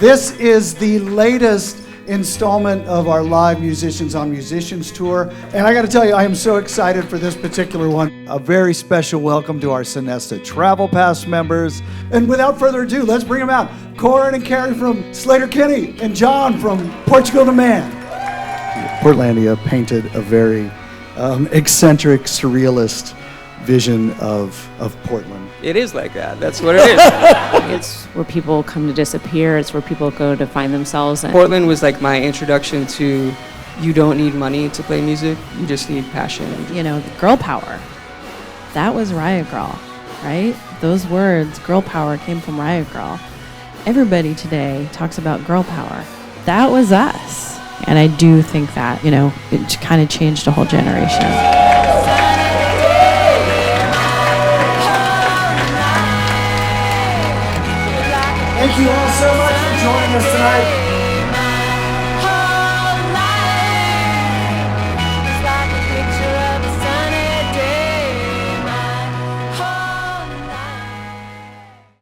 This is the latest installment of our live Musicians on Musicians tour. And I got to tell you, I am so excited for this particular one. A very special welcome to our Sonesta Travel Pass members. And without further ado, let's bring them out. Corin and Carrie from Sleater-Kinney and John from Portugal to Man. Portlandia painted a very eccentric, surrealist vision of Portland. It is like that. That's what it is. It's where people come to disappear. It's where people go to find themselves. Portland was like my introduction to you don't need money to play music. You just need passion. You know, girl power. That was Riot Girl, right? Those words, girl power, came from Riot Girl. Everybody today talks about girl power. That was us. And I do think that, you know, it kind of changed a whole generation. Thank you all so much for joining us tonight.